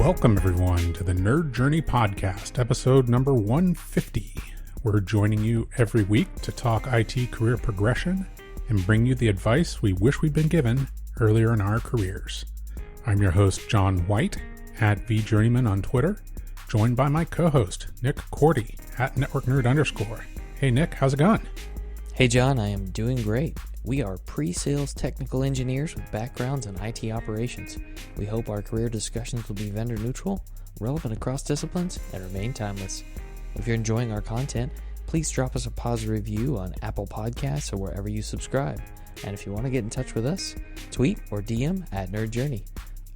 Welcome, everyone, to the Nerd Journey Podcast, episode number 150. We're joining you every week to talk IT career progression and bring you the advice we wish we'd been given earlier in our careers. I'm your host, John White, at VJourneyman on Twitter, joined by my co-host, Nick Cordy, at NetworkNerd_. Hey, Nick, how's it going? Hey, John, I am doing great. We are pre-sales technical engineers with backgrounds in IT operations. We hope our career discussions will be vendor neutral, relevant across disciplines, and remain timeless. If you're enjoying our content, please drop us a positive review on Apple Podcasts or wherever you subscribe. And if you want to get in touch with us, tweet or DM at Nerd Journey.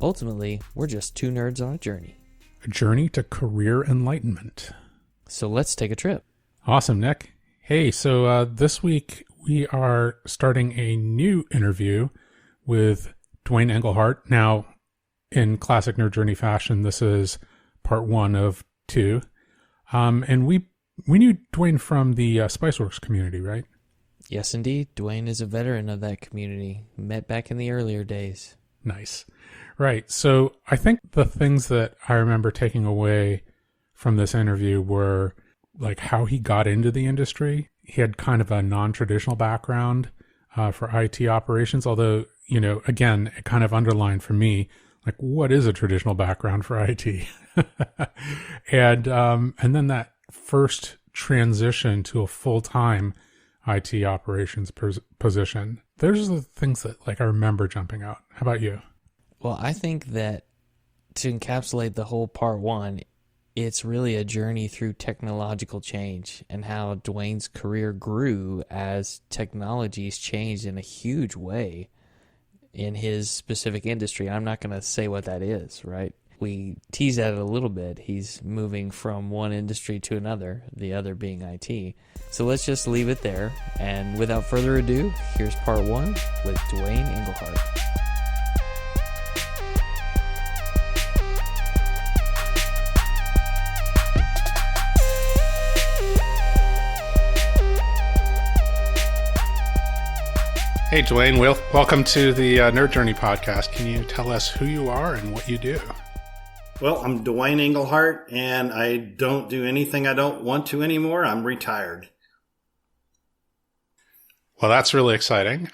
Ultimately, we're just two nerds on a journey. A journey to career enlightenment. So let's take a trip. Awesome, Nick. Hey, so this week we are starting a new interview with Duwayne Engelhardt. Now, in classic Nerd Journey fashion, this is part one of two. And we knew Duwayne from the Spiceworks community, right? Yes, indeed. Duwayne is a veteran of that community. Met back in the earlier days. Nice. Right. So I think the things that I remember taking away from this interview were like how he got into the industry. He had kind of a non-traditional background for IT operations, although, you know, again, it kind of underlined for me, like, what is a traditional background for IT? And then that first transition to a full-time IT operations position. Those are the things that, like, I remember jumping out. How about you? Well, I think that to encapsulate the whole part one, it's really a journey through technological change and how Duwayne's career grew as technologies changed in a huge way in his specific industry. I'm not going to say what that is, right? We tease at it a little bit. He's moving from one industry to another, the other being IT. So let's just leave it there. And without further ado, here's part one with Duwayne Engelhardt. Hey, Duwayne, welcome to the Nerd Journey Podcast. Can you tell us who you are and what you do? Well, I'm Duwayne Engelhardt, and I don't do anything I don't want to anymore. I'm retired. Well, that's really exciting.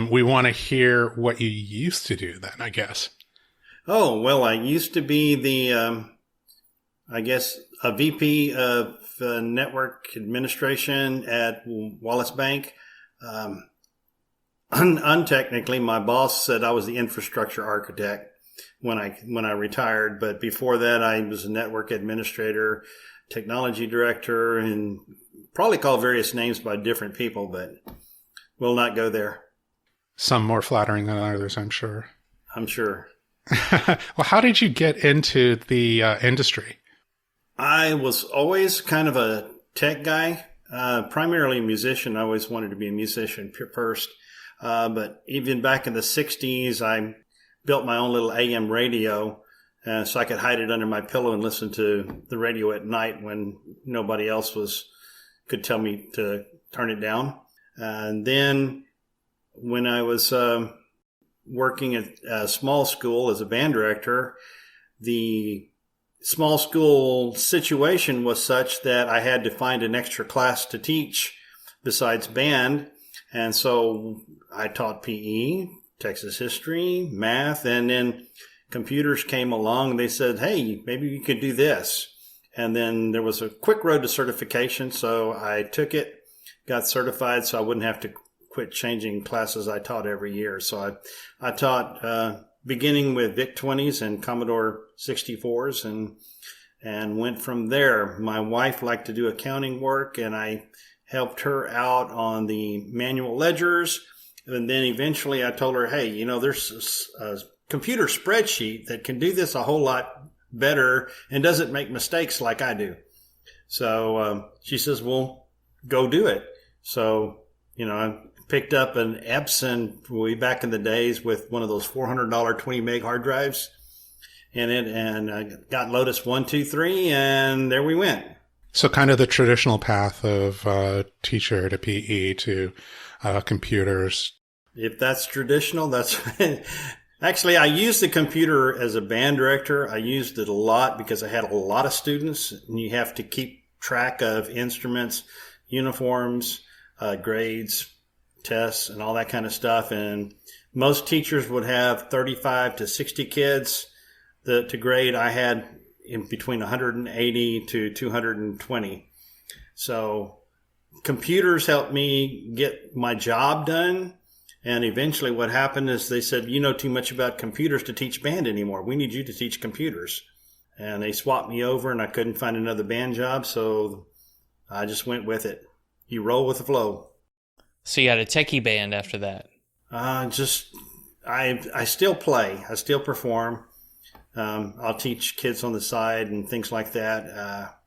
We want to hear what you used to do then, I guess. Oh, well, I used to be the, a VP of network administration at Wallis Bank. Untechnically, my boss said I was the infrastructure architect when I retired. But before that, I was a network administrator, technology director, and probably called various names by different people, but we'll not go there. Some more flattering than others, I'm sure. I'm sure. Well, how did you get into the industry? I was always kind of a tech guy, primarily a musician. I always wanted to be a musician first. But even back in the 60s, I built my own little AM radio so I could hide it under my pillow and listen to the radio at night when nobody else could tell me to turn it down. And then when I was working at a small school as a band director, the small school situation was such that I had to find an extra class to teach besides band. And so I taught PE, Texas history, math, and then computers came along and they said, hey, maybe you could do this. And then there was a quick road to certification. So I took it, got certified so I wouldn't have to quit changing classes I taught every year. So I taught beginning with VIC-20s and Commodore 64s and went from there. My wife liked to do accounting work and I helped her out on the manual ledgers. And then eventually I told her, hey, you know, there's a computer spreadsheet that can do this a whole lot better and doesn't make mistakes like I do. So she says, well, go do it. So, you know, I picked up an Epson way back in the days with one of those $400 20 meg hard drives in it. And I got Lotus 1, 2, 3, and there we went. So kind of the traditional path of teacher to PE to computers. If that's traditional, that's Actually, I used the computer as a band director. I used it a lot because I had a lot of students, and you have to keep track of instruments, uniforms, grades, tests, and all that kind of stuff. And most teachers would have 35 to 60 kids to grade. I had in between 180 to 220. So computers helped me get my job done. And eventually what happened is they said, you know too much about computers to teach band anymore. We need you to teach computers. And they swapped me over, and I couldn't find another band job, so I just went with it. You roll with the flow. So you had a techie band after that? I still play. I still perform. I'll teach kids on the side and things like that.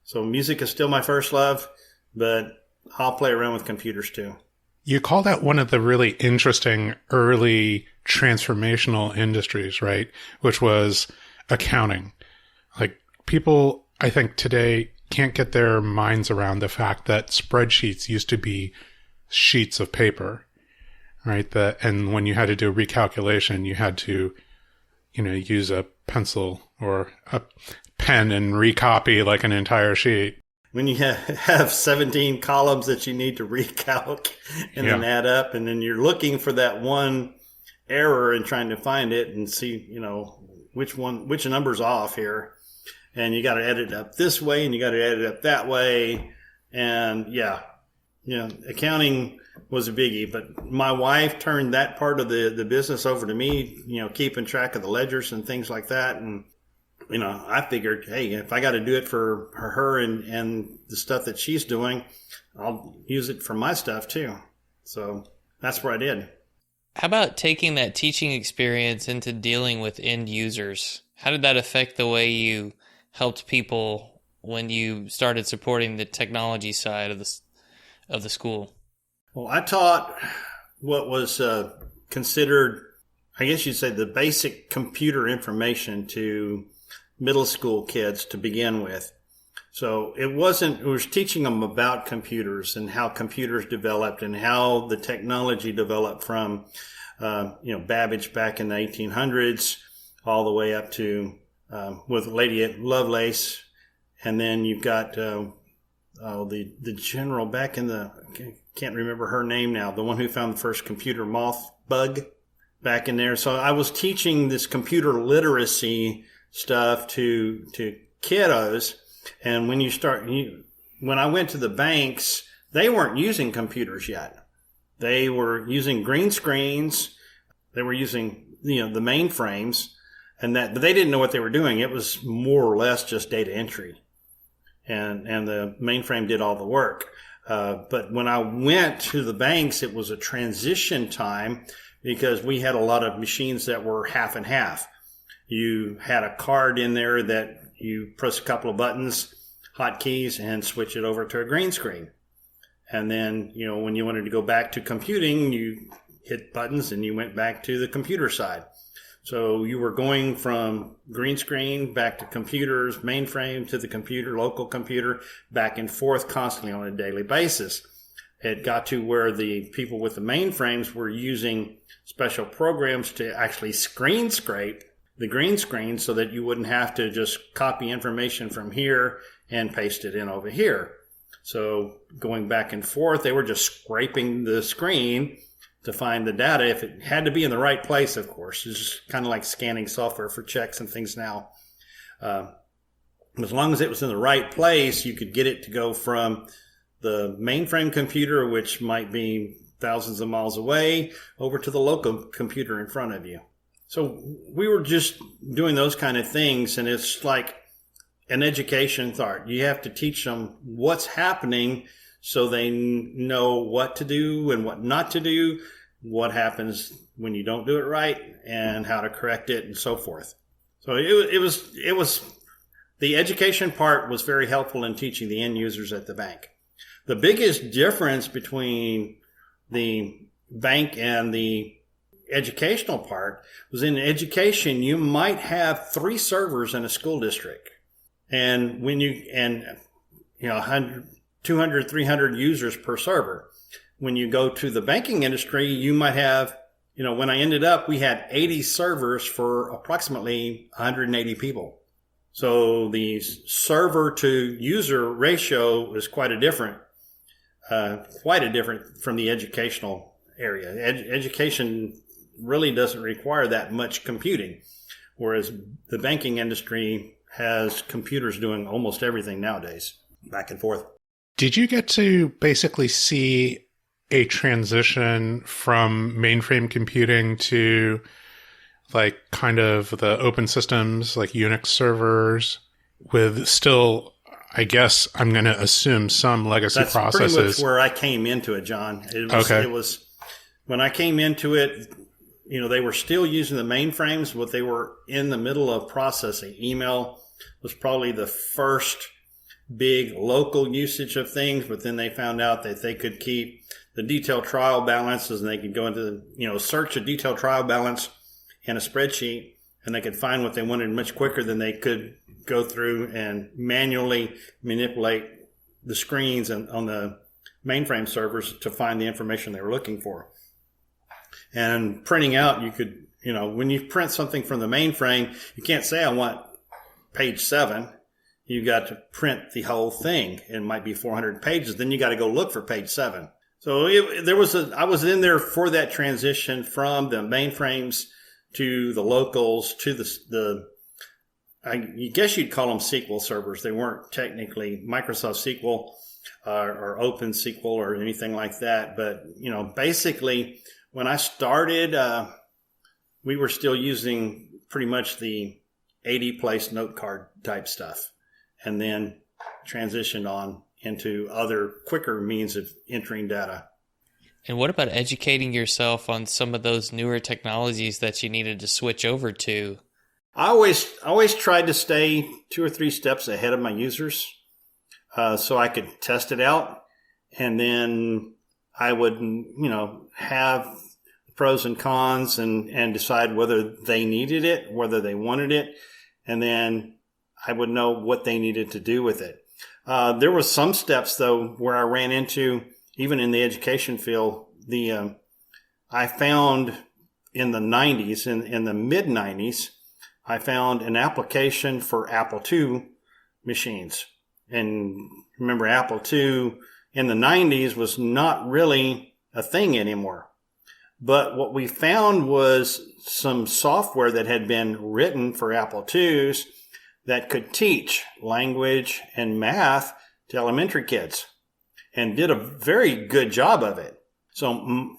So music is still my first love, but I'll play around with computers too. You called out one of the really interesting early transformational industries, right? Which was accounting. Like, people, I think today can't get their minds around the fact that spreadsheets used to be sheets of paper, right? And when you had to do a recalculation, you had to, use a pencil or a pen and recopy like an entire sheet. When you have 17 columns that you need to recalc and then add up, and then you're looking for that one error and trying to find it and see, which number's off here. And you got to edit it up this way, and you got to edit it up that way. And accounting was a biggie. But my wife turned that part of the business over to me, keeping track of the ledgers and things like that. And I figured, hey, if I got to do it for her and the stuff that she's doing, I'll use it for my stuff too. So that's what I did. How about taking that teaching experience into dealing with end users? How did that affect the way you helped people when you started supporting the technology side of the school? Well, I taught what was considered, I guess you'd say, the basic computer information to middle school kids to begin with. So it was teaching them about computers and how computers developed and how the technology developed from, Babbage back in the 1800s all the way up to, with Lady Lovelace. And then you've got, the general back in the, can't remember her name now, the one who found the first computer moth bug back in there. So I was teaching this computer literacy stuff to kiddos. And when when I went to the banks, they weren't using computers yet. They were using green screens. They were using, the mainframes, but they didn't know what they were doing. It was more or less just data entry, and the mainframe did all the work. But when I went to the banks, it was a transition time because we had a lot of machines that were half and half. You had a card in there that you press a couple of buttons, hotkeys, and switch it over to a green screen. And then, when you wanted to go back to computing, you hit buttons and you went back to the computer side. So you were going from green screen back to computers, mainframe to the computer, local computer, back and forth constantly on a daily basis. It got to where the people with the mainframes were using special programs to actually screen scrape the green screen so that you wouldn't have to just copy information from here and paste it in over here. So going back and forth, they were just scraping the screen to find the data. If it had to be in the right place, of course. It's just kind of like scanning software for checks and things now. As long as it was in the right place, you could get it to go from the mainframe computer, which might be thousands of miles away, over to the local computer in front of you. So we were just doing those kind of things, and it's like an education thought. You have to teach them what's happening so they know what to do and what not to do, what happens when you don't do it right, and how to correct it, and so forth. So it was the education part was very helpful in teaching the end users at the bank. The biggest difference between the bank and the educational part was in education, you might have 3 servers in a school district. And 100, 200, 300 users per server. When you go to the banking industry, you might have, when I ended up, we had 80 servers for approximately 180 people. So the server to user ratio is quite a different from the educational area. Education really doesn't require that much computing, whereas the banking industry has computers doing almost everything nowadays, back and forth. Did you get to basically see a transition from mainframe computing to like kind of the open systems, like Unix servers with still, I guess I'm going to assume, some legacy processes? That's pretty much where I came into it, John. It was when I came into it, they were still using the mainframes, but they were in the middle of processing. Email was probably the first big local usage of things, but then they found out that they could keep the detailed trial balances, and they could go into search a detailed trial balance in a spreadsheet, and they could find what they wanted much quicker than they could go through and manually manipulate the screens on the mainframe servers to find the information they were looking for. And printing out, you could, when you print something from the mainframe, you can't say I want page 7. You got to print the whole thing. It might be 400 pages. Then you got to go look for page 7. So I was in there for that transition from the mainframes to the locals to I guess you'd call them SQL servers. They weren't technically Microsoft SQL or Open SQL or anything like that. But, basically when I started, we were still using pretty much the 80-place note card type stuff, and then transitioned on into other quicker means of entering data. And what about educating yourself on some of those newer technologies that you needed to switch over to? I always tried to stay 2 or 3 steps ahead of my users, so I could test it out, and then I would, have pros and cons and decide whether they needed it, whether they wanted it, and then I would know what they needed to do with it. There were some steps, though, where I ran into, even in the education field, I found in the 90s, in the mid-90s, I found an application for Apple II machines. And remember, Apple II in the 90s was not really a thing anymore. But what we found was some software that had been written for Apple IIs that could teach language and math to elementary kids, and did a very good job of it. So,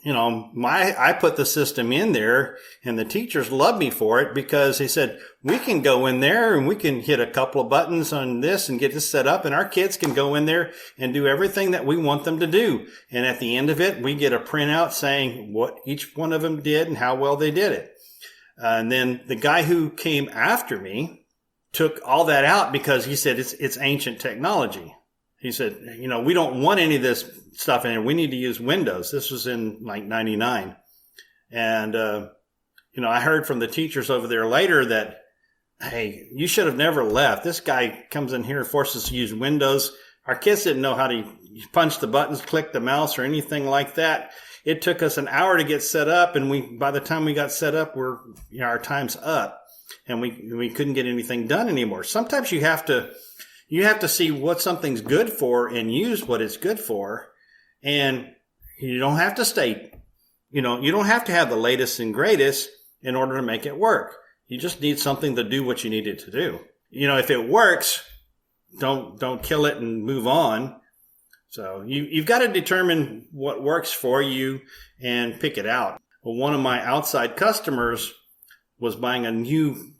I put the system in there, and the teachers loved me for it because they said, we can go in there and we can hit a couple of buttons on this and get this set up, and our kids can go in there and do everything that we want them to do. And at the end of it, we get a printout saying what each one of them did and how well they did it. And then the guy who came after me took all that out because he said it's ancient technology. He said, we don't want any of this stuff in here. We need to use Windows. This was in like 99. And, I heard from the teachers over there later that, hey, you should have never left. This guy comes in here and forces us to use Windows. Our kids didn't know how to punch the buttons, click the mouse, or anything like that. It took us an hour to get set up, and by the time we got set up, our time's up, and we couldn't get anything done anymore. Sometimes you have to see what something's good for and use what it's good for. And you don't have to stay, you don't have to have the latest and greatest in order to make it work. You just need something to do what you need it to do. If it works, don't kill it and move on. So you've got to determine what works for you and pick it out. Well, one of my outside customers was buying a new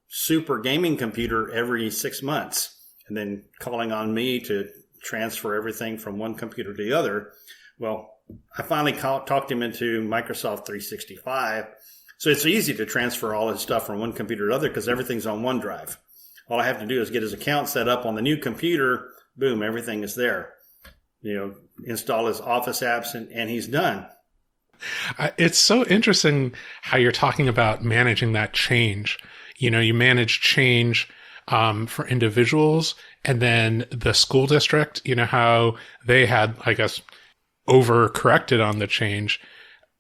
super gaming computer every 6 months, and then calling on me to transfer everything from one computer to the other. Well, I finally talked him into Microsoft 365. So it's easy to transfer all his stuff from one computer to the other because everything's on OneDrive. All I have to do is get his account set up on the new computer. Boom, everything is there. Install his Office apps, and he's done. It's so interesting how you're talking about managing that change. You manage change for individuals, and then the school district, how they had, I guess, overcorrected on the change.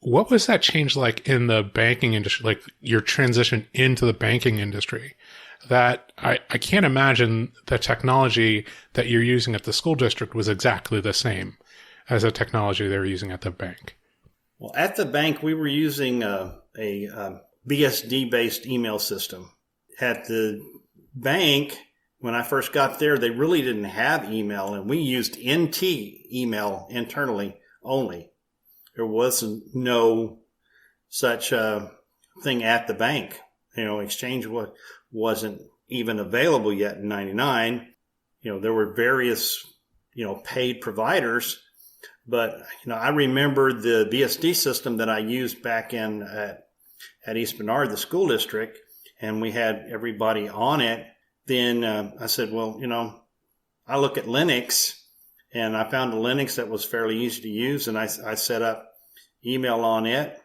What was that change like in the banking industry, like your transition into the banking industry? That I can't imagine the technology that you're using at the school district was exactly the same as the technology they were using at the bank. Well, at the bank, we were using a BSD-based email system. At the bank, when I first got there, they really didn't have email, and we used NT email internally only. There wasn't no such thing at the bank. Exchange wasn't even available yet in 99. There were various, paid providers. But, I remember the BSD system that I used back at East Bernard, the school district, and we had everybody on it. Then I said, well, I look at Linux, and I found a Linux that was fairly easy to use, and I set up email on it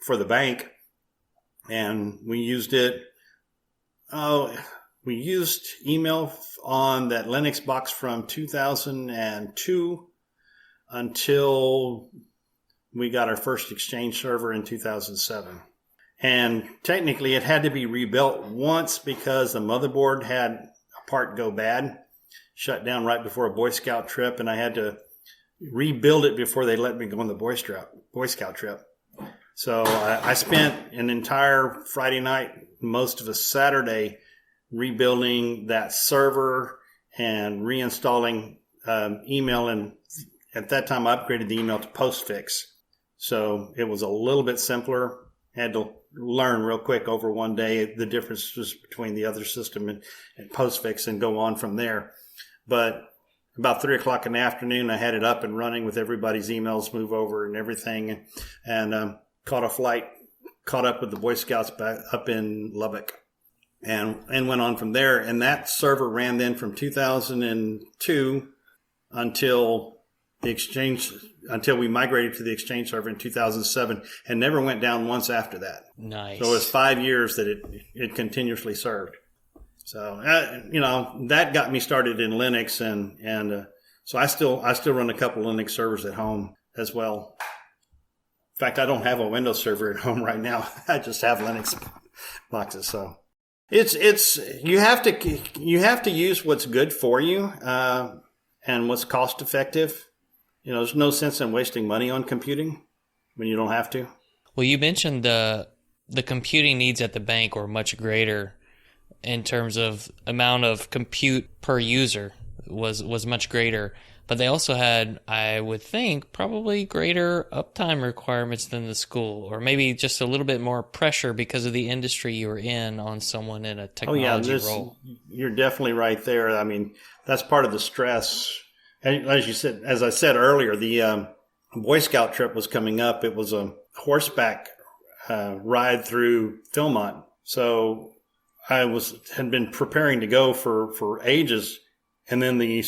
for the bank, and we used it. We used email on that Linux box from 2002 until we got our first Exchange server in 2007. And technically it had to be rebuilt once because the motherboard had a part go bad, shut down right before a Boy Scout trip, and I had to rebuild it before they let me go on the Boy Scout trip. So I spent an entire Friday night, most of a Saturday, rebuilding that server and reinstalling email. And at that time, I upgraded the email to postfix. So it was a little bit simpler. Had to learn real quick over one day the differences between the other system and postfix and go on from there. But about 3 o'clock in the afternoon, I had it up and running with everybody's emails move over and everything, and caught a flight, caught up with the Boy Scouts back up in Lubbock, and went on from there. And that server ran then from 2002 until we migrated to the Exchange server in 2007, and never went down once after that. Nice. So it was 5 years that it continuously served. So, that got me started in Linux, and so I still run a couple Linux servers at home as well. In fact, I don't have a Windows server at home right now. I just have Linux boxes. So it's you have to use what's good for you and what's cost effective. There's no sense in wasting money on computing when you don't have to. Well, you mentioned the computing needs at the bank were much greater in terms of amount of compute per user was much greater. But they also had, I would think, probably greater uptime requirements than the school, or maybe just a little bit more pressure because of the industry you were in on someone in a technology role. You're definitely right there. I mean, that's part of the stress. As I said earlier, the Boy Scout trip was coming up. It was a horseback ride through Philmont. So I had been preparing to go for ages. And then the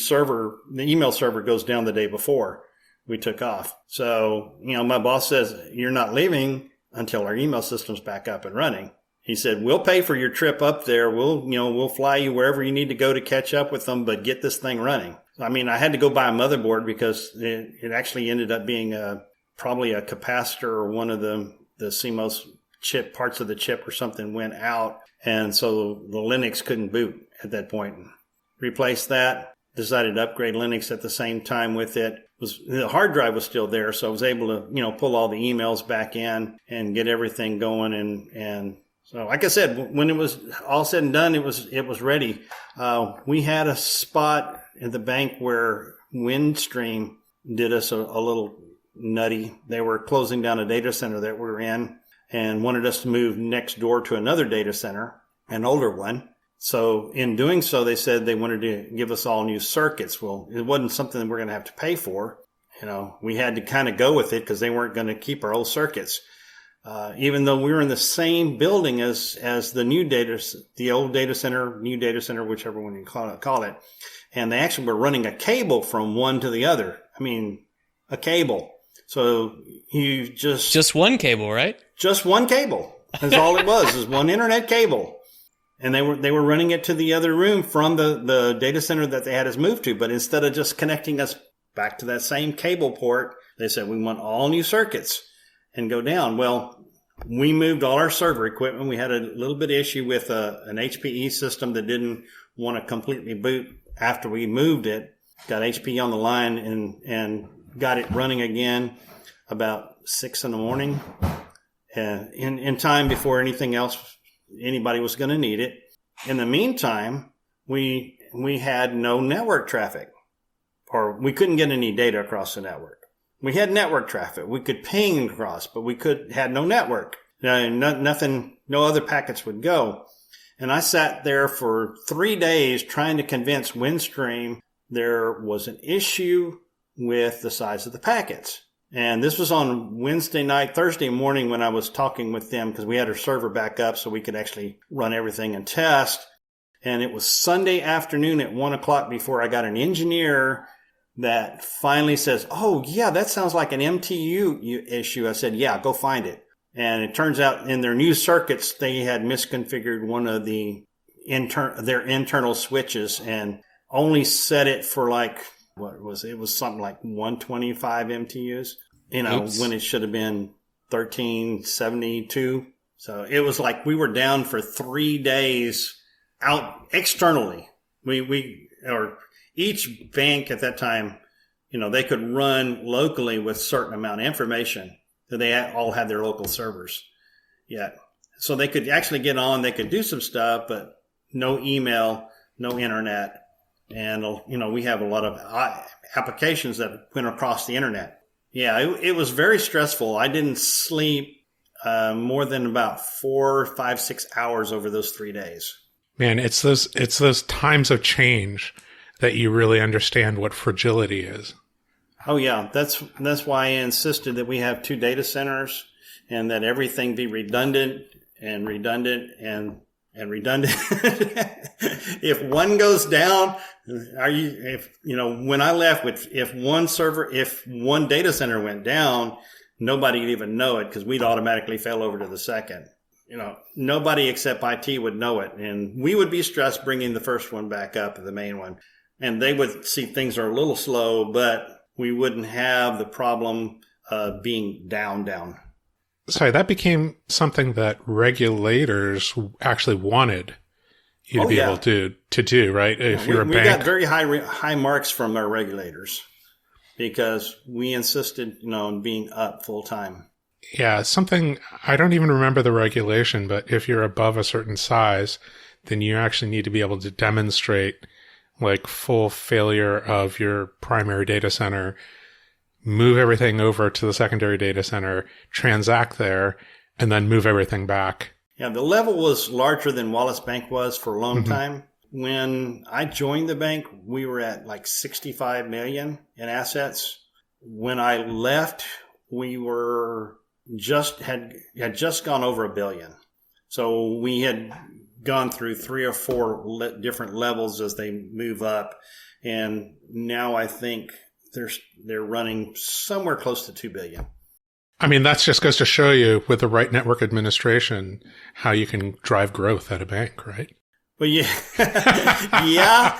email server goes down the day before we took off. So, my boss says, you're not leaving until our email system's back up and running. He said, we'll pay for your trip up there. We'll fly you wherever you need to go to catch up with them, but get this thing running. I mean, I had to go buy a motherboard because it actually ended up being probably a capacitor or one of the CMOS chip, parts of the chip or something went out. And so the Linux couldn't boot at that point. Replaced that, decided to upgrade Linux at the same time with it. The hard drive was still there, so I was able to, pull all the emails back in and get everything going. And so, like I said, when it was all said and done, it was ready. We had a spot at the bank where Windstream did us a little nutty. They were closing down a data center that we were in and wanted us to move next door to another data center, an older one. So in doing so, they said they wanted to give us all new circuits. Well, it wasn't something that we're going to have to pay for. We had to kind of go with it because they weren't going to keep our old circuits. Even though we were in the same building as the old data center, new data center, whichever one you call it. And they actually were running a cable from one to the other. I mean, a cable. So you just one cable, right? Just one cable. That's all it was, is one internet cable. And they were running it to the other room from the data center that they had us move to. But instead of just connecting us back to that same cable port, they said, we want all new circuits. and go down. Well, we moved all our server equipment. We had a little bit of issue with an HPE system that didn't want to completely boot after we moved it. Got HPE on the line and got it running again about 6 a.m. In time before anything else, anybody was going to need it. In the meantime, we had no network traffic, or we couldn't get any data across the network. We had network traffic. We could ping across, but we had no network. Nothing, no other packets would go. And I sat there for 3 days trying to convince Windstream there was an issue with the size of the packets. And this was on Wednesday night, Thursday morning when I was talking with them, because we had our server back up so we could actually run everything and test. And it was Sunday afternoon at 1 o'clock before I got an engineer that finally says, "Oh, yeah, that sounds like an MTU issue." I said, "Yeah, go find it." And it turns out in their new circuits, they had misconfigured one of their internal switches and only set it for like, it was something like 125 MTUs, Oops. when it should have been 1372. So it was like we were down for 3 days out externally. Each bank at that time, they could run locally with certain amount of information. They all had their local servers. Yeah. So they could actually get on, they could do some stuff, but no email, no internet. And, we have a lot of applications that went across the internet. Yeah, it was very stressful. I didn't sleep more than about 4, 5, 6 hours over those 3 days. Man, it's those times of change that you really understand what fragility is. Oh yeah, that's why I insisted that we have 2 data centers and that everything be redundant and redundant. If one goes down, when I left, if one data center went down, nobody would even know it because we'd automatically fell over to the second. Nobody except IT would know it, and we would be stressed bringing the first one back up, the main one, and they would see things are a little slow, but we wouldn't have the problem of being down. Sorry, that became something that regulators actually wanted you to be able to do, right? If you're a bank. We got very high marks from our regulators because we insisted, on being up full time. Yeah, something, I don't even remember the regulation, but if you're above a certain size, then you actually need to be able to demonstrate like full failure of your primary data center, move everything over to the secondary data center, transact there, and then move everything back. Yeah, the level was larger than Wallis Bank was for a long time. When I joined the bank, we were at like 65 million in assets. When I left, we were had just gone over $1 billion. So we had gone through 3 or 4 different levels as they move up, and now I think they're running somewhere close to $2 billion. I mean, that just goes to show you with the right network administration how you can drive growth at a bank, right? Well, yeah, yeah.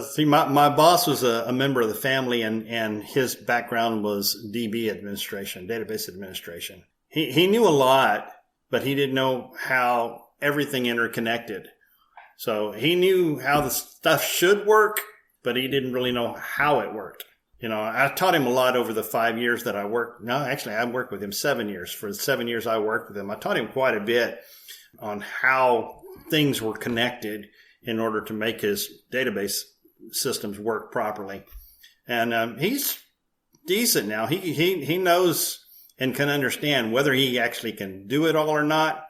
See, my boss was a member of the family, and his background was DB administration, database administration. He knew a lot, but he didn't know how everything interconnected. So he knew how the stuff should work, but he didn't really know how it worked. I taught him a lot over the 5 years that I worked. No, actually, I worked with him 7 years. For the 7 years I worked with him, I taught him quite a bit on how things were connected in order to make his database systems work properly. And he's decent now. He knows and can understand whether he actually can do it all or not.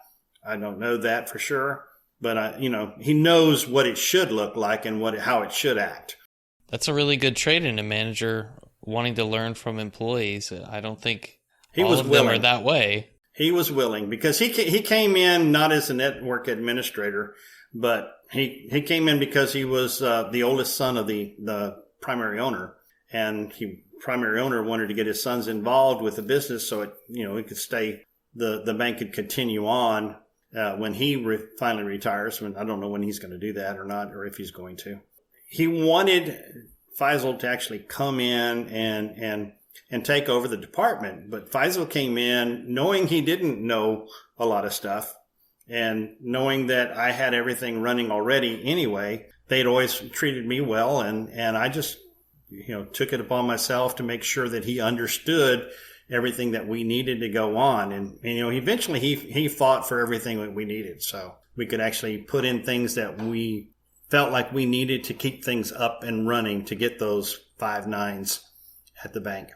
I don't know that for sure, but he knows what it should look like and how it should act. That's a really good trait in a manager, wanting to learn from employees. I don't think all of them are that way. He was willing because he came in not as a network administrator, but he came in because he was the oldest son of the primary owner, and primary owner wanted to get his sons involved with the business so it could stay. The bank could continue on when he finally retires. I don't know when he's going to do that or not, or if he's going to. He wanted Faisal to actually come in and and take over the department. But Faisal came in knowing he didn't know a lot of stuff, and knowing that I had everything running already anyway. They'd always treated me well, and I just, took it upon myself to make sure that he understood everything that we needed to go on. And eventually he fought for everything that we needed. So we could actually put in things that we felt like we needed to keep things up and running to get those 5 nines at the bank.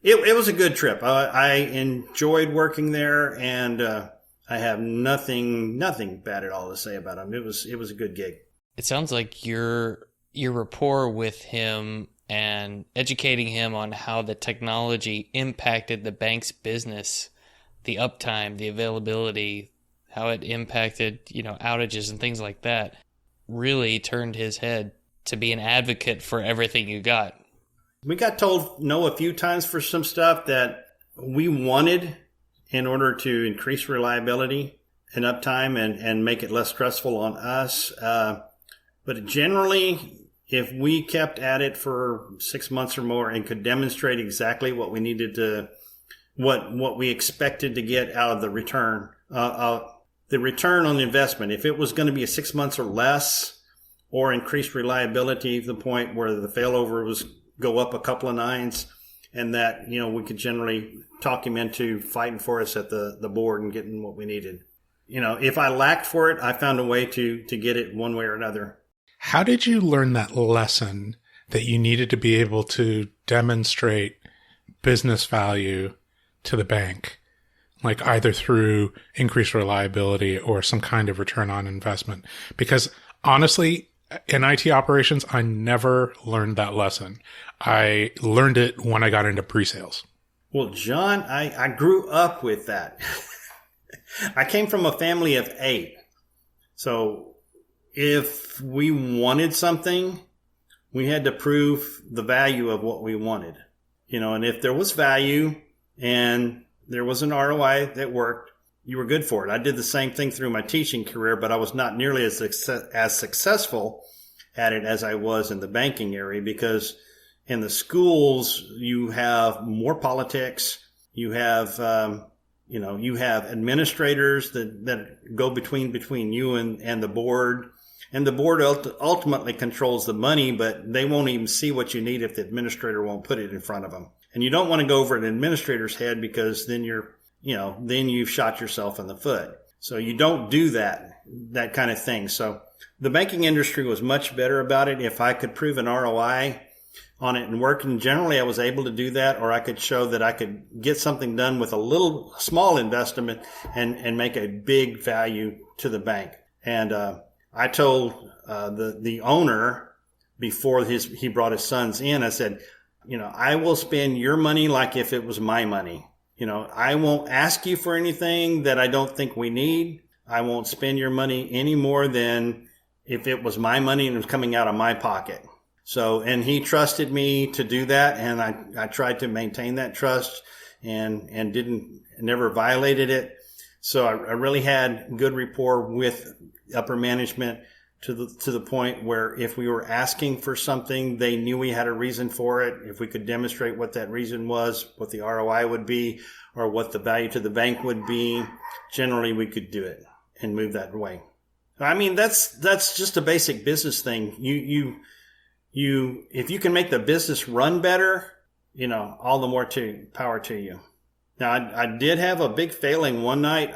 It was a good trip. I enjoyed working there, and I have nothing bad at all to say about him. It was a good gig. It sounds like your rapport with him and educating him on how the technology impacted the bank's business, the uptime, the availability, how it impacted, outages and things like that, really turned his head to be an advocate for everything you got. We got told no a few times for some stuff that we wanted in order to increase reliability and uptime and make it less stressful on us. But generally, if we kept at it for 6 months or more and could demonstrate exactly what we needed to, what we expected to get out of the return on the investment, if it was going to be a 6 months or less, or increased reliability to the point where the failover was go up a couple of nines, and that, we could generally talk him into fighting for us at the board and getting what we needed. If I lacked for it, I found a way to get it one way or another. How did you learn that lesson that you needed to be able to demonstrate business value to the bank, like either through increased reliability or some kind of return on investment? Because honestly, in IT operations, I never learned that lesson. I learned it when I got into pre-sales. Well, John, I grew up with that. I came from a family of 8. So if we wanted something, we had to prove the value of what we wanted. And if there was value and there was an ROI that worked, you were good for it. I did the same thing through my teaching career, but I was not nearly as successful at it as I was in the banking area, because in the schools, you have more politics. You have, you have administrators that go between you and the board. And the board ultimately controls the money, but they won't even see what you need if the administrator won't put it in front of them. And you don't want to go over an administrator's head, because then then you've shot yourself in the foot. So you don't do that kind of thing. So the banking industry was much better about it. If I could prove an ROI on it and work, and generally I was able to do that, or I could show that I could get something done with a small investment and make a big value to the bank. And I told the owner before he brought his sons in, I said, I will spend your money like if it was my money. I won't ask you for anything that I don't think we need. I won't spend your money any more than if it was my money and it was coming out of my pocket. So, and he trusted me to do that, and I tried to maintain that trust and never violated it. So I really had good rapport with upper management to the point where if we were asking for something, they knew we had a reason for it. If we could demonstrate what that reason was, what the ROI would be, or what the value to the bank would be, generally we could do it and move that way. I mean, that's just a basic business thing. If you can make the business run better, all the more power to you. Now, I did have a big failing one night.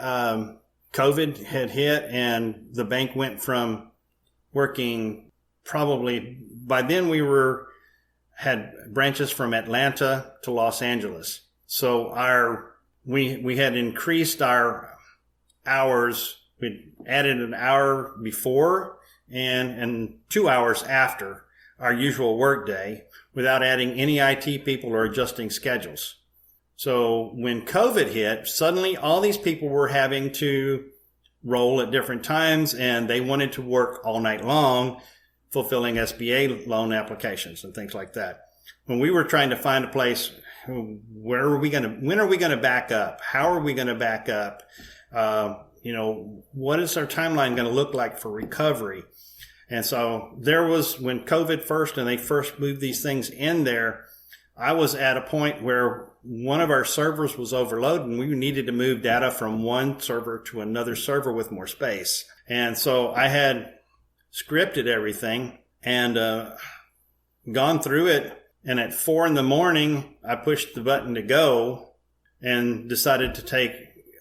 COVID had hit, and the bank went from working probably, by then we had branches from Atlanta to Los Angeles. So we had increased our hours. We added an hour before and 2 hours after our usual work day without adding any IT people or adjusting schedules. So when COVID hit, suddenly all these people were having to roll at different times, and they wanted to work all night long fulfilling SBA loan applications and things like that. When we were trying to find a place, when are we going to back up? How are we going to back up? What is our timeline going to look like for recovery? And so there was, when COVID first and they first moved these things in there, I was at a point where one of our servers was overloaded and we needed to move data from one server to another server with more space. And so I had scripted everything and gone through it. And at 4 a.m, I pushed the button to go and decided to take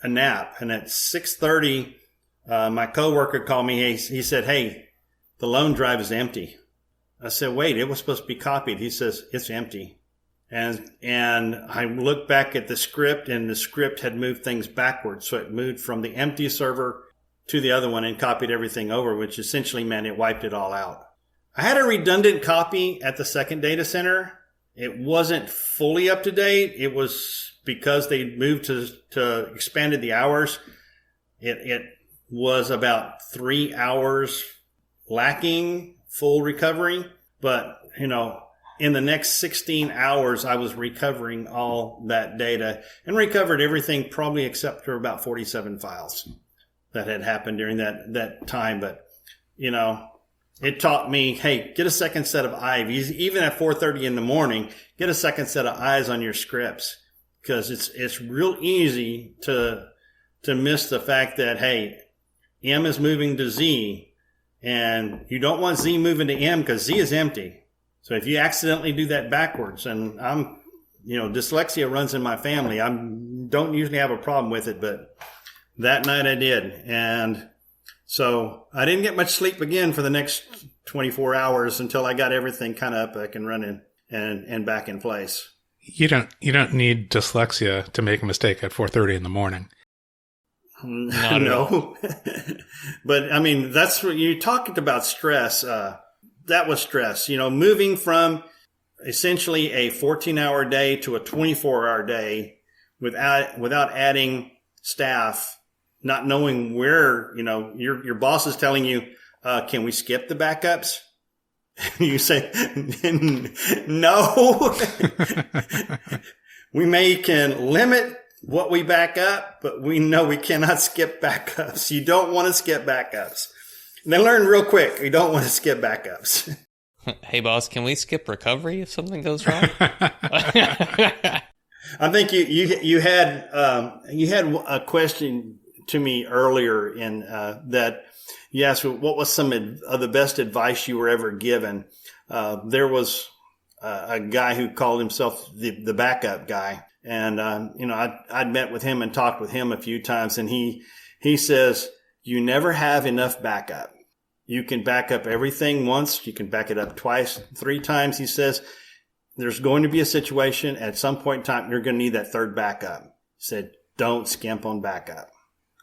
a nap. And at 6:30, my coworker called me. He said, "Hey, the loan drive is empty." I said, "Wait, it was supposed to be copied." He says, "It's empty." And I looked back at the script, and the script had moved things backwards. So it moved from the empty server to the other one and copied everything over, which essentially meant it wiped it all out. I had a redundant copy at the second data center. It wasn't fully up to date. It was because they moved to expanded the hours. It was about 3 hours lacking full recovery. But, in the next 16 hours, I was recovering all that data and recovered everything probably except for about 47 files that had happened during that time. But, it taught me, hey, get a second set of eyes. Even at 4:30 in the morning, get a second set of eyes on your scripts, because it's real easy to miss the fact that, hey, M is moving to Z, and you don't want Z moving to M because Z is empty. So if you accidentally do that backwards, and dyslexia runs in my family, I don't usually have a problem with it, but that night I did. And so I didn't get much sleep again for the next 24 hours until I got everything kind of up and running and back in place. You don't need dyslexia to make a mistake at 4:30 in the morning. No. But I mean, that's what you talked about, stress. That was stress, moving from essentially a 14-hour day to a 24-hour day without adding staff. Not knowing where, your boss is telling you, can we skip the backups? You say, no. We can limit what we back up, but we know we cannot skip backups. You don't want to skip backups. And they learn real quick. You don't want to skip backups. Hey, boss, can we skip recovery if something goes wrong? I think you had a question to me earlier in that you asked what was some of the best advice you were ever given. There was a guy who called himself the backup guy, and I'd met with him and talked with him a few times, and he says you never have enough backup. You can back up everything once, you can back it up twice, 3 times. He says there's going to be a situation at some point in time you're going to need that third backup. He said don't skimp on backup.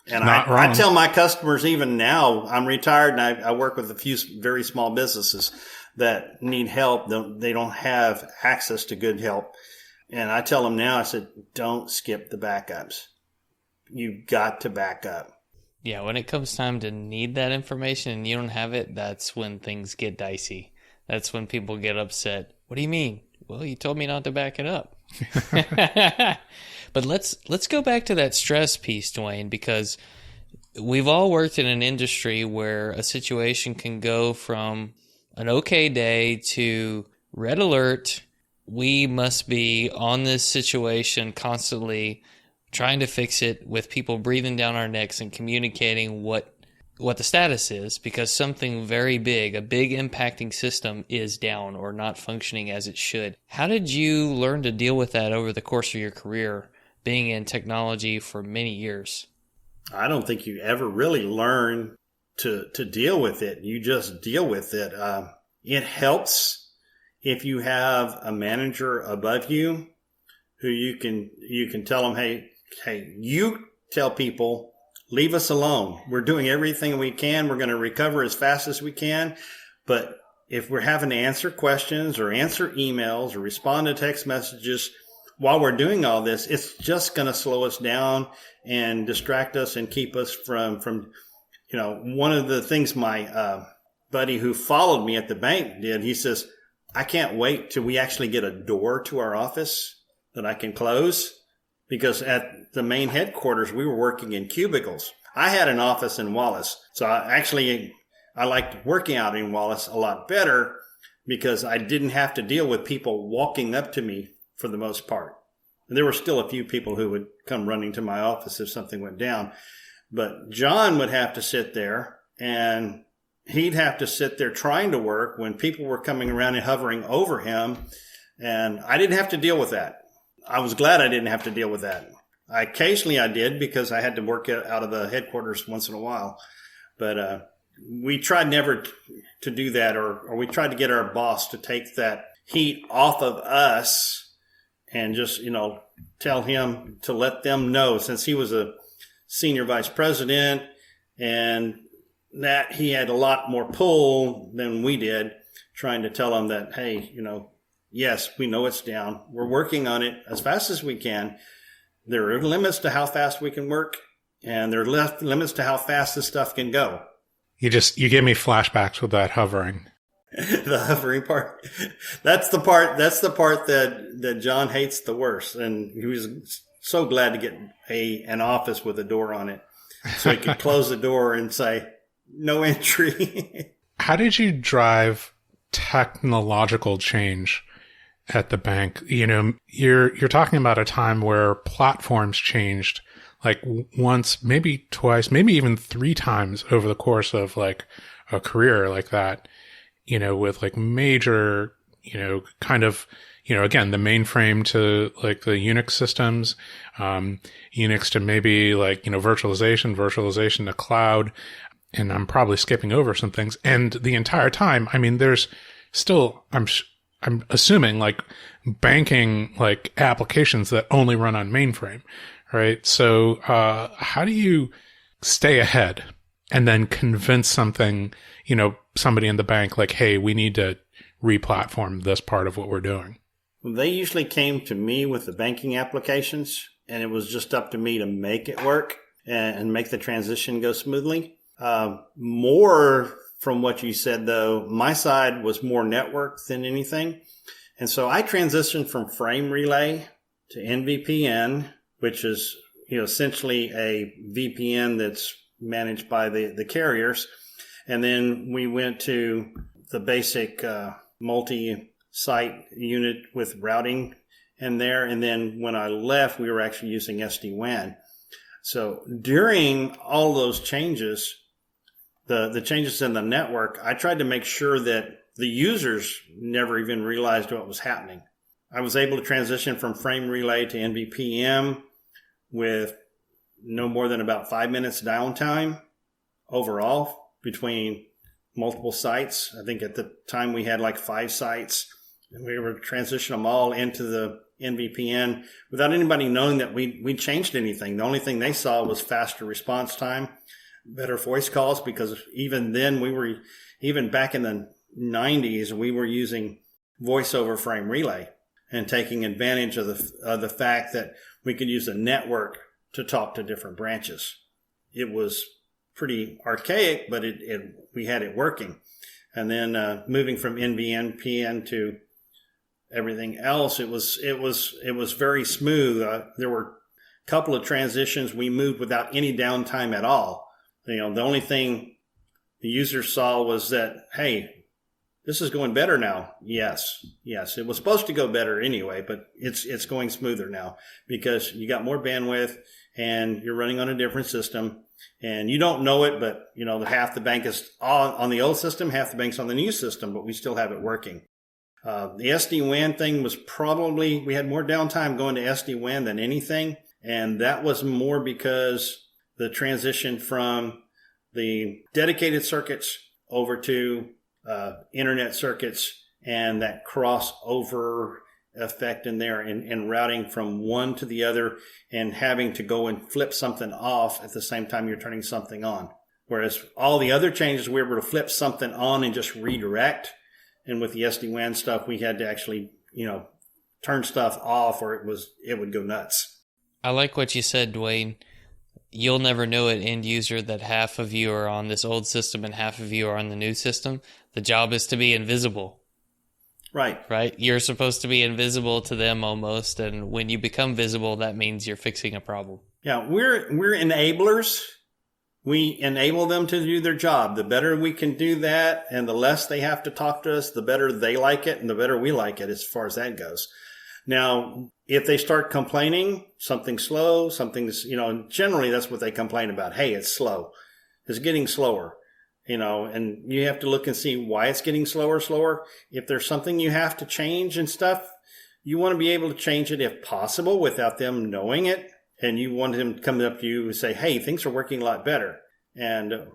And I tell my customers, even now, I'm retired and I work with a few very small businesses that need help. They don't have access to good help. And I tell them now, I said, don't skip the backups. You've got to back up. Yeah, when it comes time to need that information and you don't have it, that's when things get dicey. That's when people get upset. What do you mean? Well, you told me not to back it up. But let's go back to that stress piece, Duwayne, because we've all worked in an industry where a situation can go from an okay day to red alert. We must be on this situation constantly trying to fix it, with people breathing down our necks and communicating what the status is, because something very big, a big impacting system is down or not functioning as it should. How did you learn to deal with that over the course of your career, being in technology for many years? I don't think you ever really learn to deal with it. You just deal with it. It helps if you have a manager above you who you can tell them, hey, you tell people, leave us alone. We're doing everything we can. We're going to recover as fast as we can. But if we're having to answer questions or answer emails or respond to text messages while we're doing all this, it's just going to slow us down and distract us and keep us from one of the things my buddy who followed me at the bank did. He says, I can't wait till we actually get a door to our office that I can close. Because at the main headquarters, we were working in cubicles. I had an office in Wallis. So I liked working out in Wallis a lot better because I didn't have to deal with people walking up to me for the most part. And there were still a few people who would come running to my office if something went down. But John would have to sit there, and he'd have to sit there trying to work when people were coming around and hovering over him. And I didn't have to deal with that. I was glad I didn't have to deal with that. Occasionally I did, because I had to work out of the headquarters once in a while. But we tried never to do that, or we tried to get our boss to take that heat off of us and just, tell him to let them know, since he was a senior vice president, and that he had a lot more pull than we did, trying to tell him that, hey, yes, we know it's down. We're working on it as fast as we can. There are limits to how fast we can work, and there are limits to how fast this stuff can go. You gave me flashbacks with that hovering. The hovering part. That's the part that John hates the worst. And he was so glad to get an office with a door on it, so he could close the door and say, no entry. How did you drive technological change at the bank? You're talking about a time where platforms changed like once, maybe twice, maybe even 3 times over the course of like a career like that, with like major, kind of, again, the mainframe to like the Unix systems, Unix to maybe like, virtualization to cloud. And I'm probably skipping over some things. And the entire time, I mean, there's still, I'm assuming like banking, like applications that only run on mainframe, right? So, how do you stay ahead and then convince somebody in the bank, like, hey, we need to re-platform this part of what we're doing? They usually came to me with the banking applications, and it was just up to me to make it work and make the transition go smoothly. More from what you said, though, my side was more network than anything. And so I transitioned from frame relay to NVPN, which is, essentially a VPN that's managed by the carriers. And then we went to the basic multi-site unit with routing in there. And then when I left, we were actually using SD-WAN. So during all those changes, the changes in the network, I tried to make sure that the users never even realized what was happening. I was able to transition from frame relay to NVPN with no more than about 5 minutes downtime overall between multiple sites. I think at the time we had like 5 sites, and we were transitioning them all into the NVPN without anybody knowing that we changed anything. The only thing they saw was faster response time, better voice calls, because even then even back in the 90s, we were using voice over frame relay and taking advantage of the fact that we could use a network to talk to different branches. It was pretty archaic, but we had it working. And then moving from NVPN to everything else, it was very smooth. There were a couple of transitions we moved without any downtime at all. The only thing the user saw was that, hey, this is going better now. Yes. It was supposed to go better anyway, but it's going smoother now because you got more bandwidth and you're running on a different system. And you don't know it, but half the bank is on the old system, half the bank's on the new system, but we still have it working. The SD-WAN thing was we had more downtime going to SD-WAN than anything. And that was more because the transition from the dedicated circuits over to internet circuits and that crossover effect in there and routing from one to the other and having to go and flip something off at the same time you're turning something on. Whereas all the other changes, we were able to flip something on and just redirect. And with the SD-WAN stuff, we had to actually, turn stuff off or it would go nuts. I like what you said, Duwayne. You'll never know it, end user, that half of you are on this old system and half of you are on the new system. The job is to be invisible. Right? You're supposed to be invisible to them almost, and when you become visible, that means you're fixing a problem. Yeah, we're enablers. We enable them to do their job. The better we can do that and the less they have to talk to us, the better they like it and the better we like it as far as that goes. Now, if they start complaining, something's slow, and generally that's what they complain about. Hey, it's slow. It's getting slower, and you have to look and see why it's getting slower. If there's something you have to change and stuff, you want to be able to change it if possible without them knowing it. And you want them to come up to you and say, hey, things are working a lot better.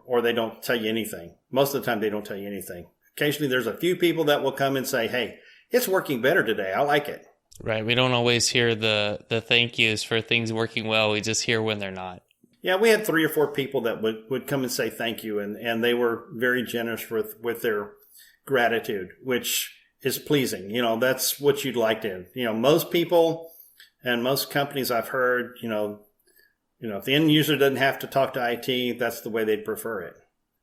Or they don't tell you anything. Most of the time they don't tell you anything. Occasionally there's a few people that will come and say, hey, it's working better today. I like it. Right. We don't always hear the thank yous for things working well. We just hear when they're not. Yeah, we had 3 or 4 people that would come and say thank you, and they were very generous with their gratitude, which is pleasing. That's what you'd like to. Most people and most companies I've heard, if the end user doesn't have to talk to IT, that's the way they'd prefer it.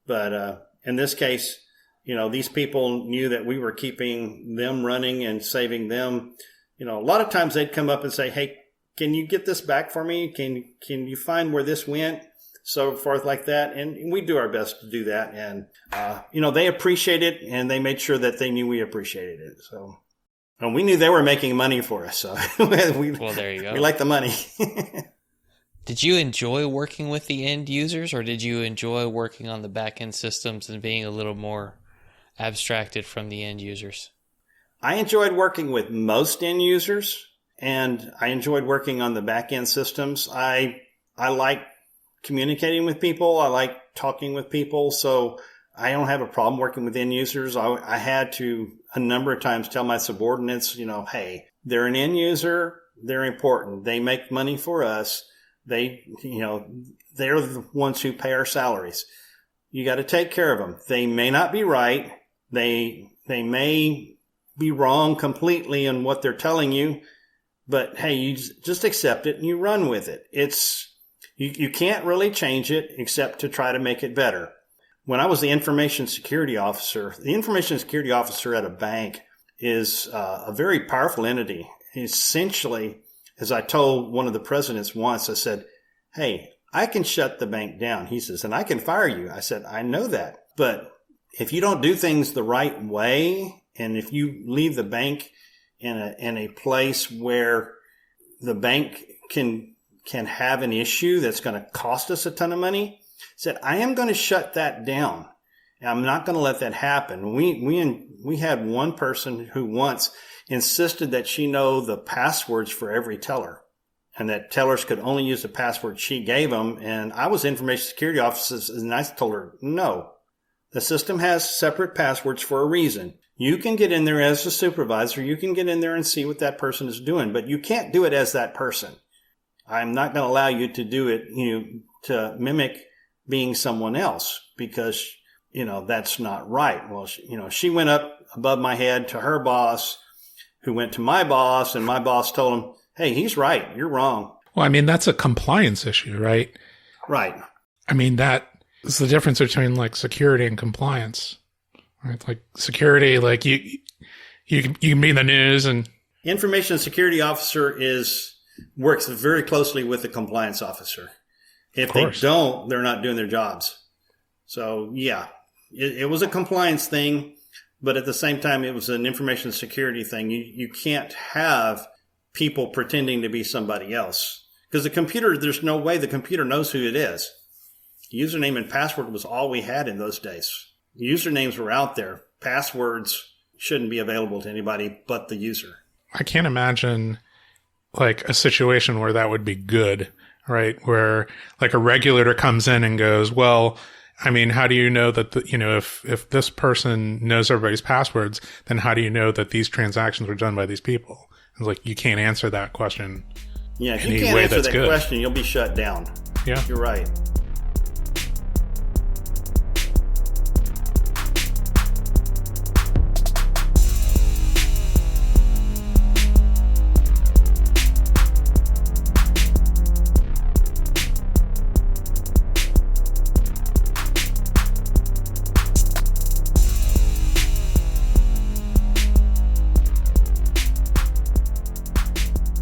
But in this case, these people knew that we were keeping them running and saving them. A lot of times they'd come up and say, hey, can you get this back for me? Can you find where this went? So forth like that. And we do our best to do that. And, they appreciate it, and they made sure that they knew we appreciated it. So, and we knew they were making money for us. So well, there you go. We like the money. Did you enjoy working with the end users, or did you enjoy working on the back end systems and being a little more abstracted from the end users? I enjoyed working with most end users, and I enjoyed working on the back end systems. I like communicating with people. I like talking with people. So I don't have a problem working with end users. I had to a number of times tell my subordinates, hey, they're an end user. They're important. They make money for us. They're the ones who pay our salaries. You got to take care of them. They may not be right. They may be wrong completely in what they're telling you, but hey, you just accept it and you run with it. You can't really change it except to try to make it better. When I was the information security officer at a bank is a very powerful entity. Essentially, as I told one of the presidents once, I said, hey, I can shut the bank down. He says, and I can fire you. I said, I know that. But if you don't do things the right way, and if you leave the bank in a place where the bank can have an issue that's going to cost us a ton of money, said, I am going to shut that down. I'm not going to let that happen. We had one person who once insisted that she know the passwords for every teller, and that tellers could only use the password she gave them. And I was information security officer, and I told her, no, the system has separate passwords for a reason. You can get in there as a supervisor. You can get in there and see what that person is doing, but you can't do it as that person. I'm not going to allow you to do it, to mimic being someone else, because, that's not right. Well, she went up above my head to her boss, who went to my boss, and my boss told him, hey, he's right. You're wrong. Well, that's a compliance issue, right? Right. That is the difference between like security and compliance, right? Like security, like you can be in the news, and information security officer works very closely with the compliance officer. If they don't, they're not doing their jobs. So yeah, it was a compliance thing. But at the same time, it was an information security thing. You can't have people pretending to be somebody else. Because the computer, there's no way the computer knows who it is. Username and password was all we had in those days. Usernames were out there. Passwords shouldn't be available to anybody but the user. I can't imagine like a situation where that would be good, right? Where like a regulator comes in and goes, well, how do you know that, if this person knows everybody's passwords, then how do you know that these transactions were done by these people? It's like, you can't answer that question. Yeah, if you can't answer that question, you'll be shut down. Yeah. You're right.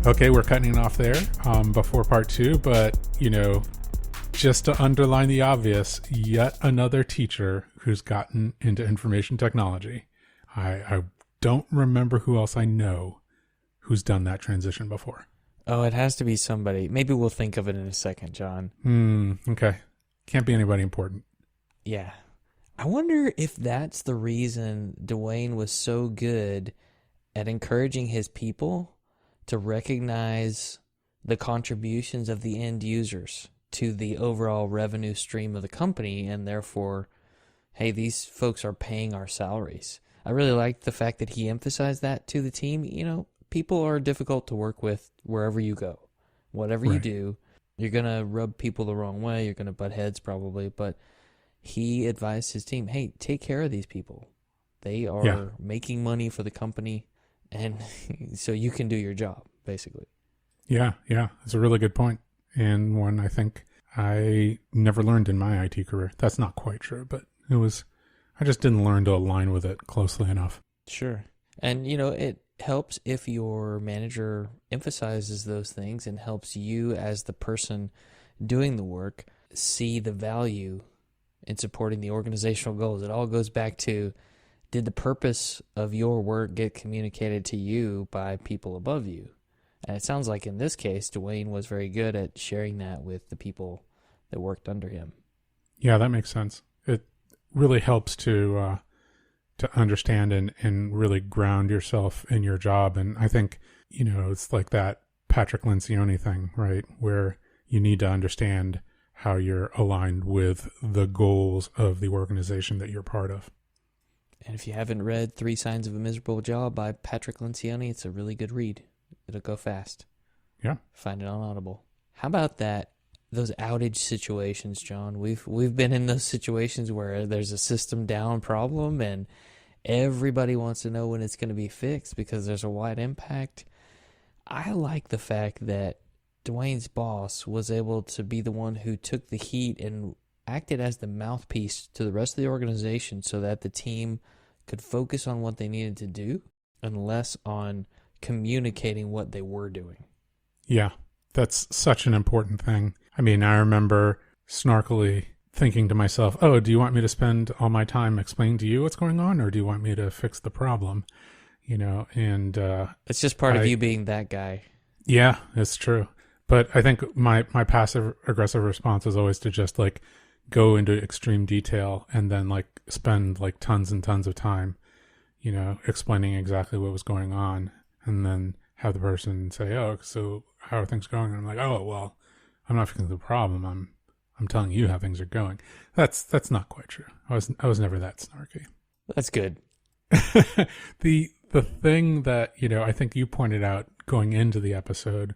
Okay, we're cutting it off there before part 2, but, just to underline the obvious, yet another teacher who's gotten into information technology. I don't remember who else I know who's done that transition before. Oh, it has to be somebody. Maybe we'll think of it in a second, John. Okay. Can't be anybody important. Yeah. I wonder if that's the reason Duwayne was so good at encouraging his people to recognize the contributions of the end users to the overall revenue stream of the company, and therefore, hey, these folks are paying our salaries. I really liked the fact that he emphasized that to the team. You know, people are difficult to work with wherever you go. Whatever you do, you're going to rub people the wrong way. You're going to butt heads probably. But he advised his team, hey, take care of these people. They are making money for the company, and so you can do your job, basically. Yeah. That's a really good point. And one I think I never learned in my IT career. That's not quite true, but I just didn't learn to align with it closely enough. Sure. And, you know, it helps if your manager emphasizes those things and helps you as the person doing the work see the value in supporting the organizational goals. It all goes back to, did the purpose of your work get communicated to you by people above you? And it sounds like in this case, Duwayne was very good at sharing that with the people that worked under him. Yeah, that makes sense. It really helps to understand and really ground yourself in your job. And I think, you know, it's like that Patrick Lencioni thing, right? Where you need to understand how you're aligned with the goals of the organization that you're part of. And if you haven't read 3 Signs of a Miserable Job by Patrick Lencioni, it's a really good read. It'll go fast. Yeah. Find it on Audible. How about that? Those outage situations, John. We've been in those situations where there's a system down problem and everybody wants to know when it's going to be fixed because there's a wide impact. I like the fact that Duwayne's boss was able to be the one who took the heat and acted as the mouthpiece to the rest of the organization so that the team could focus on what they needed to do and less on communicating what they were doing. Yeah, that's such an important thing. I mean, I remember snarkily thinking to myself, oh, do you want me to spend all my time explaining to you what's going on, or do you want me to fix the problem? You know, and it's just part of you being that guy. Yeah, it's true. But I think my passive aggressive response is always to just like go into extreme detail and then like spend like tons and tons of time, you know, explaining exactly what was going on, and then have the person say, oh, so how are things going? And I'm like, oh, well, I'm not fixing the problem. I'm telling you how things are going. That's not quite true. I was never that snarky. That's good. The thing that, you know, I think you pointed out going into the episode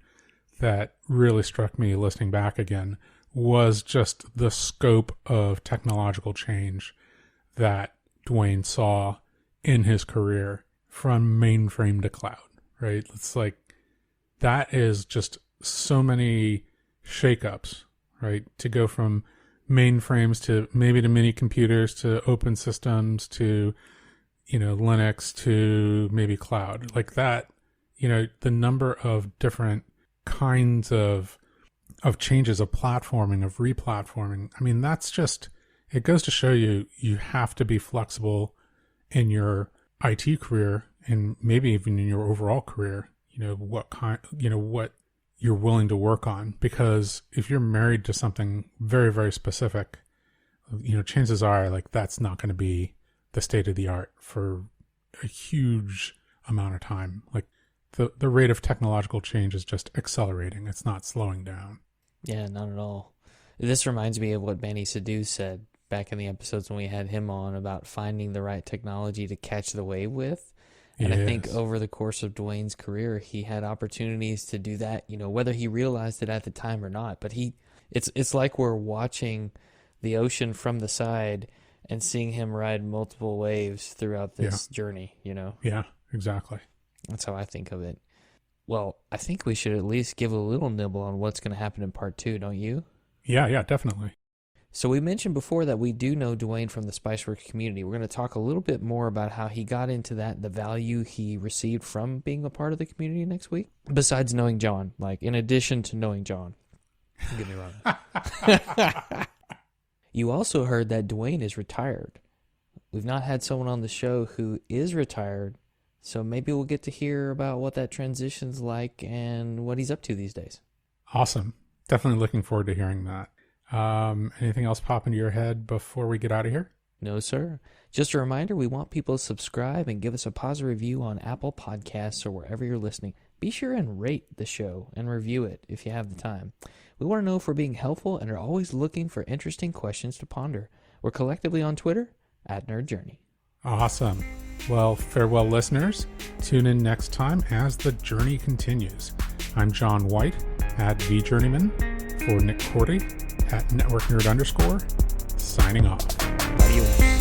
that really struck me listening back again was just the scope of technological change that Duwayne saw in his career from mainframe to cloud, right? It's like, that is just so many shakeups, right? To go from mainframes to maybe to mini computers to open systems to, you know, Linux to maybe cloud, like that, you know, the number of different kinds of changes, of platforming, of replatforming. I mean, that's just, it goes to show you have to be flexible in your IT career and maybe even in your overall career, you know, what you're willing to work on. Because if you're married to something very, very specific, you know, chances are like that's not going to be the state of the art for a huge amount of time. Like the rate of technological change is just accelerating. It's not slowing down. Yeah, not at all. This reminds me of what Manny Sadu said back in the episodes when we had him on about finding the right technology to catch the wave with. And yes. I think over the course of Duwayne's career, he had opportunities to do that, you know, whether he realized it at the time or not. But it's like we're watching the ocean from the side and seeing him ride multiple waves throughout this journey, you know? Yeah, exactly. That's how I think of it. Well, I think we should at least give a little nibble on what's going to happen in part 2, don't you? Yeah, definitely. So we mentioned before that we do know Duwayne from the Spiceworks community. We're going to talk a little bit more about how he got into that, the value he received from being a part of the community next week, besides knowing John, like in addition to knowing John. Don't get me wrong. You also heard that Duwayne is retired. We've not had someone on the show who is retired So maybe we'll get to hear about what that transition's like and what he's up to these days. Awesome. Definitely looking forward to hearing that. Anything else pop into your head before we get out of here? No, sir. Just a reminder, we want people to subscribe and give us a positive review on Apple Podcasts or wherever you're listening. Be sure and rate the show and review it if you have the time. We want to know if we're being helpful and are always looking for interesting questions to ponder. We're collectively on Twitter @NerdJourney. Awesome. Well, farewell, listeners. Tune in next time as the journey continues. I'm John White @VJourneyman, for Nick Cordy @NetworkNerd_, signing off. Adios.